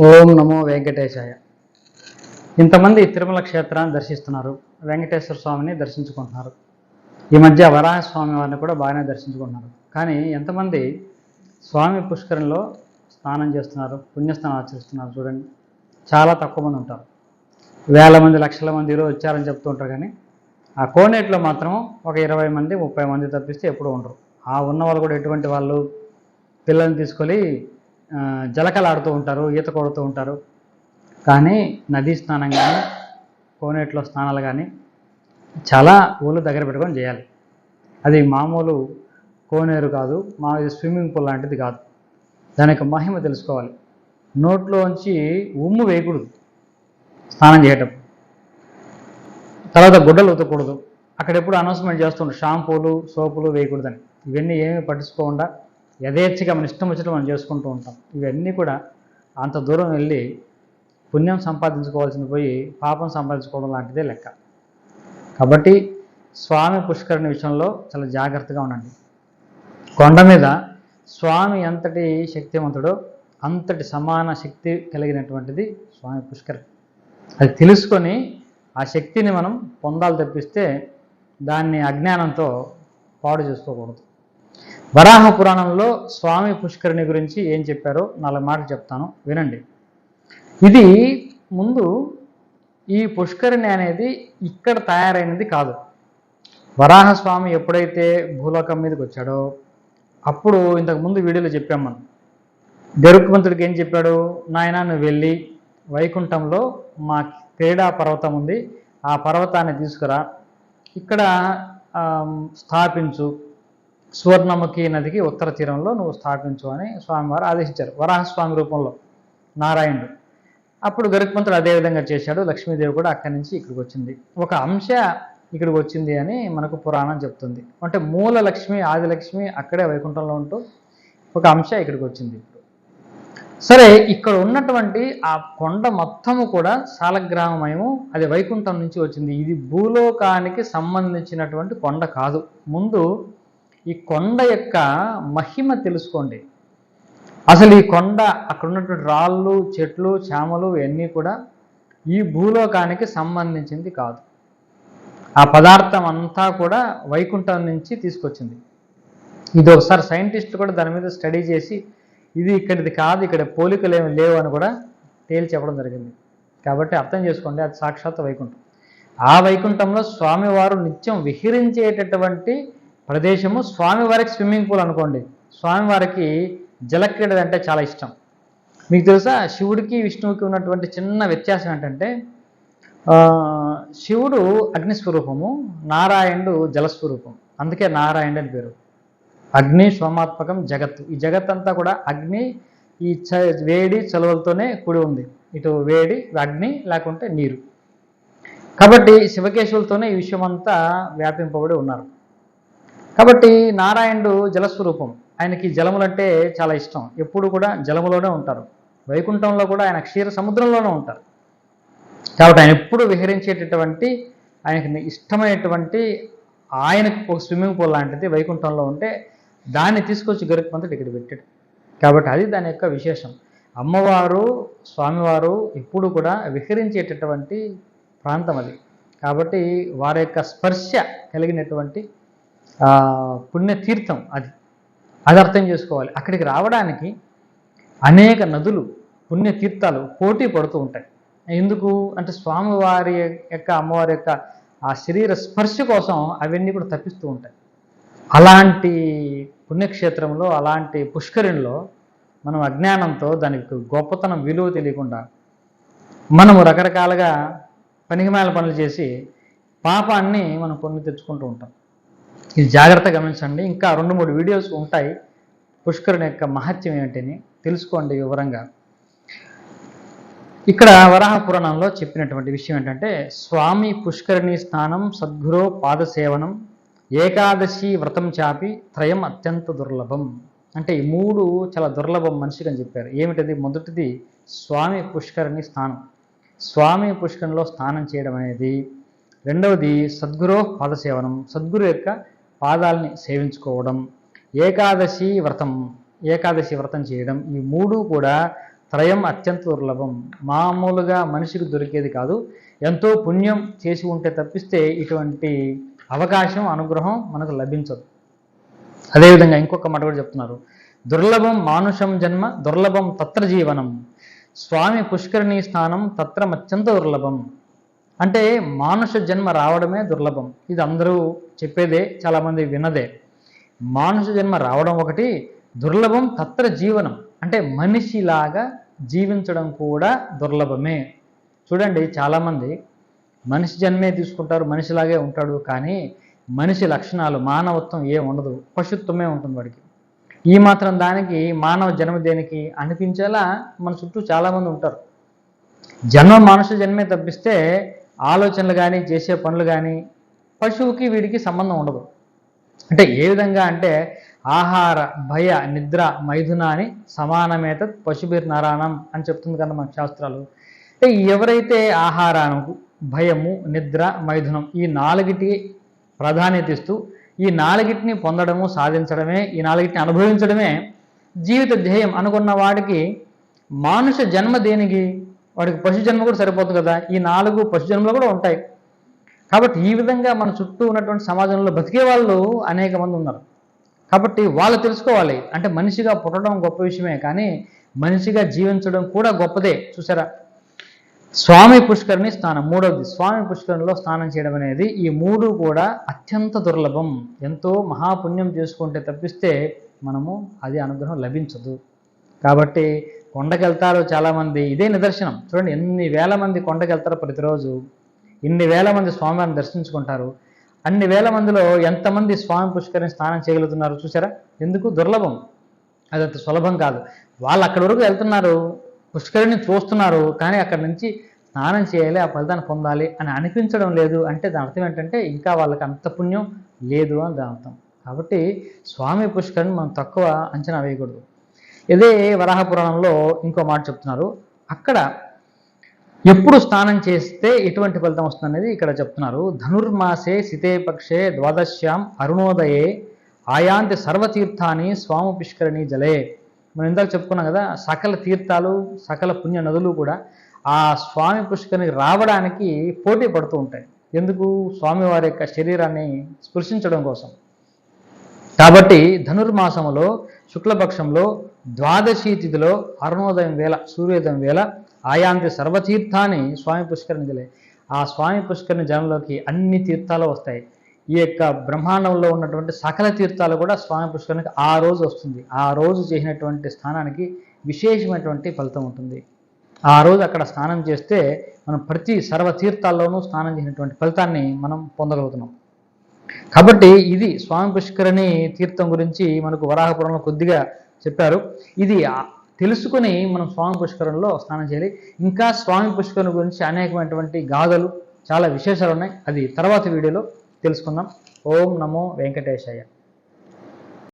ఓం నమో వెంకటేశాయ. ఇంతమంది తిరుమల క్షేత్రాన్ని దర్శిస్తున్నారు, వెంకటేశ్వర స్వామిని దర్శించుకుంటున్నారు. ఈ మధ్య వరాహస్వామి వారిని కూడా బాగానే దర్శించుకుంటున్నారు. కానీ ఎంతమంది స్వామి పుష్కరంలో స్నానం చేస్తున్నారు, పుణ్యస్నానం ఆచరిస్తున్నారు చూడండి. చాలా తక్కువ మంది ఉంటారు. వేల మంది, లక్షల మంది ఈరోజు వచ్చారని చెప్తూ ఉంటారు. కానీ ఆ కోనేటిలో మాత్రం ఒక 20 మంది, 30 మంది తప్పిస్తే ఎప్పుడూ ఉండరు. ఆ ఉన్న వాళ్ళు కూడా ఎటువంటి వాళ్ళు, పిల్లల్ని తీసుకొని జలకలాడుతూ ఉంటారు, ఈత కొడుతూ ఉంటారు. కానీ నదీ స్నానం కానీ, కోనేటిలో స్నానాలు కానీ చాలా ఊళ్ళు దగ్గర పెట్టుకొని చేయాలి. అది మామూలు కోనేరు కాదు, మా స్విమ్మింగ్ పూల్ లాంటిది కాదు. దానికి మహిమ తెలుసుకోవాలి. నోట్లోంచి ఉమ్ము వేయకూడదు స్నానం చేయటప్పుడు. తర్వాత గుడ్డలు ఉతకూడదు. అక్కడ ఎప్పుడు అనౌన్స్మెంట్ చేస్తుండ్రు, షాంపూలు సోపులు వేయకూడదని. ఇవన్నీ ఏమీ పట్టించుకోకుండా యథేచ్ఛగా మన ఇష్టం వచ్చినట్టు మనం చేసుకుంటూ ఉంటాం. ఇవన్నీ కూడా అంత దూరం వెళ్ళి పుణ్యం సంపాదించుకోవాల్సింది పోయి పాపం సంపాదించుకోవడం లాంటిదే లెక్క. కాబట్టి స్వామి పుష్కరిణి విషయంలో చాలా జాగ్రత్తగా ఉండండి. కొండ మీద స్వామి ఎంతటి శక్తివంతుడో అంతటి సమాన శక్తి కలిగినటువంటిది స్వామి పుష్కరిణి. అది తెలుసుకొని ఆ శక్తిని మనం పొందాలి తప్పిస్తే దాన్ని అజ్ఞానంతో పాడు చేసుకోకూడదు. వరాహ పురాణంలో స్వామి పుష్కరిణి గురించి ఏం చెప్పారో 4 మాటలు చెప్తాను, వినండి. ఇది ముందు ఈ పుష్కరిణి అనేది ఇక్కడ తయారైనది కాదు. వరాహస్వామి ఎప్పుడైతే భూలోకం మీదకి వచ్చాడో అప్పుడు ఇంతకుముందు వీడియోలో చెప్పాం మనం. గరుత్మంతుడికి ఏం చెప్పాడు, నాయన నువ్వు వెళ్ళి వైకుంఠంలో మా క్రీడా పర్వతం ఉంది, ఆ పర్వతాన్ని తీసుకురా, ఇక్కడ స్థాపించు, సువర్ణముఖి నదికి ఉత్తర తీరంలో నువ్వు స్థాపించు అని స్వామివారు ఆదేశించారు, వరాహస్వామి రూపంలో నారాయణుడు. అప్పుడు గరుత్మంతుడు అదేవిధంగా చేశాడు. లక్ష్మీదేవి కూడా అక్కడి నుంచి ఇక్కడికి వచ్చింది. ఒక అంశ ఇక్కడికి వచ్చింది అని మనకు పురాణం చెప్తుంది. అంటే మూల లక్ష్మి, ఆదిలక్ష్మి అక్కడే వైకుంఠంలో ఉంటూ ఒక అంశ ఇక్కడికి వచ్చింది. సరే, ఇక్కడ ఉన్నటువంటి ఆ కొండ మొత్తము కూడా సాలగ్రామమయము, అది వైకుంఠం నుంచి వచ్చింది. ఇది భూలోకానికి సంబంధించినటువంటి కొండ కాదు. ముందు ఈ కొండ యొక్క మహిమ తెలుసుకోండి. అసలు ఈ కొండ, అక్కడ ఉన్నటువంటి రాళ్ళు, చెట్లు, చేమలు ఇవన్నీ కూడా ఈ భూలోకానికి సంబంధించింది కాదు. ఆ పదార్థం అంతా కూడా వైకుంఠం నుంచి తీసుకొచ్చింది. ఇది ఒకసారి సైంటిస్టులు కూడా దాని మీద స్టడీ చేసి ఇది ఇక్కడిది కాదు, ఇక్కడ పోలికలు ఏమి లేవు అని కూడా తేల్చి చెప్పడం జరిగింది. కాబట్టి అర్థం చేసుకోండి, అది సాక్షాత్ వైకుంఠం. ఆ వైకుంఠంలో స్వామివారు నిత్యం విహరించేటటువంటి ప్రదేశము. స్వామివారికి స్విమ్మింగ్ పూల్ అనుకోండి. స్వామివారికి జలక్రీడలు అంటే చాలా ఇష్టం. మీకు తెలుసా, శివుడికి విష్ణువుకి ఉన్నటువంటి చిన్న వ్యత్యాసం ఏంటంటే శివుడు అగ్నిస్వరూపము, నారాయణుడు జలస్వరూపం. అందుకే నారాయణుడు అని పేరు. అగ్ని సోమాత్మకం జగత్తు. ఈ జగత్తంతా కూడా అగ్ని, ఈ వేడి చలువలతోనే కూడి ఉంది. ఇటు వేడి అగ్ని, లేకుంటే నీరు. కాబట్టి శివకేశవులతోనే ఈ విషయమంతా వ్యాపింపబడి ఉన్నారు. కాబట్టి నారాయణుడు జలస్వరూపం. ఆయనకి జలములంటే చాలా ఇష్టం. ఎప్పుడు కూడా జలములోనే ఉంటారు. వైకుంఠంలో కూడా ఆయన క్షీర సముద్రంలోనే ఉంటారు. కాబట్టి ఆయన ఎప్పుడు విహరించేటటువంటి, ఆయనకి ఇష్టమైనటువంటి, ఆయనకు ఒక స్విమ్మింగ్ పూల్ లాంటిది వైకుంఠంలో ఉంటే దాన్ని తీసుకొచ్చి గరుత్మంతుడు ఇక్కడ పెట్టాడు. కాబట్టి అది దాని యొక్క విశేషం. అమ్మవారు, స్వామివారు ఎప్పుడు కూడా విహరించేటటువంటి ప్రాంతం అది. కాబట్టి వారి యొక్క స్పర్శ కలిగినటువంటి పుణ్యతీర్థం అది. అది అర్థం చేసుకోవాలి. అక్కడికి రావడానికి అనేక నదులు, పుణ్యతీర్థాలు పోటీ పడుతూ ఉంటాయి. ఎందుకు అంటే స్వామివారి యొక్క, అమ్మవారి యొక్క ఆ శరీర స్పర్శ కోసం అవన్నీ కూడా తప్పిస్తూ ఉంటాయి. అలాంటి పుణ్యక్షేత్రంలో, అలాంటి పుష్కరిణిలో మనం అజ్ఞానంతో దానికి గొప్పతనం, విలువ తెలియకుండా మనము రకరకాలుగా పనికిమాల పనులు చేసి పాపాన్ని మనం కొని తెచ్చుకుంటూ ఉంటాం. ఇది జాగ్రత్తగా గమనించండి. ఇంకా 2-3 వీడియోస్ ఉంటాయి పుష్కరిణి యొక్క మహత్యం ఏంటని తెలుసుకోండి వివరంగా. ఇక్కడ వరాహ పురాణంలో చెప్పినటువంటి విషయం ఏంటంటే, స్వామి పుష్కరిణి స్నానం, సద్గురో పాదసేవనం, ఏకాదశి వ్రతం చాపి త్రయం అత్యంత దుర్లభం. అంటే ఈ 3 చాలా దుర్లభం మనిషికి అని చెప్పారు. ఏమిటది? మొదటిది స్వామి పుష్కరిణి స్నానం, స్వామి పుష్కరిణిలో స్నానం చేయడం అనేది. రెండవది సద్గురో పాదసేవనం, సద్గురు యొక్క పాదాలని సేవించుకోవడం. ఏకాదశి వ్రతం, ఏకాదశి వ్రతం చేయడం. ఈ 3 కూడా త్రయం అత్యంత దుర్లభం. మామూలుగా మనిషికి దొరికేది కాదు, ఎంతో పుణ్యం చేసి ఉంటే తప్పిస్తే ఇటువంటి అవకాశం, అనుగ్రహం మనకు లభించదు. అదేవిధంగా ఇంకొక మాట కూడా చెప్తున్నారు, దుర్లభం మానుషం జన్మ దుర్లభం తత్ర జీవనం, స్వామి పుష్కరిణీ స్నానం తత్రం అత్యంత దుర్లభం. అంటే మానుష జన్మ రావడమే దుర్లభం. ఇది అందరూ చెప్పేదే, చాలామంది విన్నదే. మానుష జన్మ రావడం ఒకటి, దుర్లభం తత్ర జీవనం అంటే మనిషిలాగా జీవించడం కూడా దుర్లభమే. చూడండి, చాలామంది మనిషి జన్మే తీసుకుంటారు, మనిషిలాగే ఉంటాడు, కానీ మనిషి లక్షణాలు, మానవత్వం ఏం ఉండదు, పశుత్వమే ఉంటుంది వాడికి. ఈ మాత్రం దానికి మానవ జన్మ దేనికి అనిపించేలా మన చుట్టూ చాలామంది ఉంటారు. జన్మ మనుష జన్మే తప్పిస్తే ఆలోచనలు కానీ, చేసే పనులు కానీ పశువుకి వీడికి సంబంధం ఉండదు. అంటే ఏ విధంగా అంటే ఆహార భయ నిద్ర మైథునాన్ని సమానమేత పశుభిర్నరాణం అని చెప్తుంది కదా మన శాస్త్రాలు. అంటే ఎవరైతే ఆహారానికి, భయము, నిద్ర, మైథునం ఈ నాలుగిటి ప్రాధాన్యత ఇస్తూ ఈ నాలుగిటిని పొందడము, సాధించడమే, ఈ నాలుగిటిని అనుభవించడమే జీవిత ధ్యేయం అనుకున్న వాడికి మానుష జన్మ దేనికి? వాడికి పశు జన్మ కూడా సరిపోతుంది కదా. ఈ 4 పశు జన్మలు కూడా ఉంటాయి. కాబట్టి ఈ విధంగా మన చుట్టూ ఉన్నటువంటి సమాజంలో బతికే వాళ్ళు అనేక మంది ఉన్నారు. కాబట్టి వాళ్ళు తెలుసుకోవాలి, అంటే మనిషిగా పుట్టడం గొప్ప విషయమే, కానీ మనిషిగా జీవించడం కూడా గొప్పదే. చూసారా, స్వామి పుష్కరిణి స్నానం మూడవది. స్వామి పుష్కరిణిలో స్నానం చేయడం అనేది, ఈ 3 కూడా అత్యంత దుర్లభం. ఎంతో మహాపుణ్యం చేసుకుంటే తప్పిస్తే మనము అది అనుగ్రహం లభించదు. కాబట్టి కొండకెళ్తారు చాలామంది, ఇదే నిదర్శనం. చూడండి, ఎన్ని వేల మంది కొండకెళ్తారో ప్రతిరోజు, ఇన్ని వేల మంది స్వామివారిని దర్శించుకుంటారు. అన్ని వేల మందిలో ఎంతమంది స్వామి పుష్కరిణి స్నానం చేయగలుగుతున్నారు? చూసారా, ఎందుకు? దుర్లభం. అదంత సులభం కాదు. వాళ్ళు అక్కడి వరకు వెళ్తున్నారు, పుష్కరిణిని చూస్తున్నారు, కానీ అక్కడి నుంచి స్నానం చేయాలి, ఆ ఫలితాన్ని పొందాలి అని అనిపించడం లేదు. అంటే దాని అర్థం ఏంటంటే ఇంకా వాళ్ళకి అంత పుణ్యం లేదు అని దాని అర్థం. కాబట్టి స్వామి పుష్కరిణి మనం తక్కువ అంచనా వేయకూడదు. ఇదే వరాహ పురాణంలో ఇంకో మాట చెప్తున్నారు. అక్కడ ఎప్పుడు స్నానం చేస్తే ఎటువంటి ఫలితం వస్తుంది అనేది ఇక్కడ చెప్తున్నారు. ధనుర్మాసే సితే పక్షే ద్వాదశ్యాం అరుణోదయే ఆయాంతి సర్వతీర్థాన్ని స్వామి పుష్కరిణి జలే. మనం ఇందాక చెప్పుకున్నాం కదా, సకల తీర్థాలు, సకల పుణ్య నదులు కూడా ఆ స్వామి పుష్కరిణికి రావడానికి పోటీ పడుతూ ఉంటాయి. ఎందుకు? స్వామివారి యొక్క శరీరాన్ని స్పృశించడం కోసం. కాబట్టి ధనుర్మాసములో శుక్లపక్షంలో ద్వాదశి తిథిలో అరుణోదయం వేళ, సూర్యోదయం వేళ ఆయాంతి సర్వతీర్థాన్ని స్వామి పుష్కరిణి జలే. ఆ స్వామి పుష్కరిణి జలంలోకి అన్ని తీర్థాలు వస్తాయి. ఈ యొక్క బ్రహ్మాండంలో ఉన్నటువంటి సకల తీర్థాలు కూడా స్వామి పుష్కరిణికి ఆ రోజు వస్తుంది. ఆ రోజు చేసినటువంటి స్నానానికి విశేషమైనటువంటి ఫలితం ఉంటుంది. ఆ రోజు అక్కడ స్నానం చేస్తే మనం ప్రతి సర్వతీర్థాల్లోనూ స్నానం చేసినటువంటి ఫలితాన్ని మనం పొందగలుగుతున్నాం. కాబట్టి ఇది స్వామి పుష్కరిణి తీర్థం గురించి మనకు వరాహపురంలో కొద్దిగా చెప్పారు. ఇది తెలుసుకుని మనం స్వామి పుష్కరంలో స్నానం చేయాలి. ఇంకా స్వామి పుష్కరిణి గురించి అనేకమైనటువంటి గాథలు, చాలా విశేషాలు ఉన్నాయి. అది తర్వాత వీడియోలో తెలుసుకుందాం. ఓం నమో వెంకటేశాయ.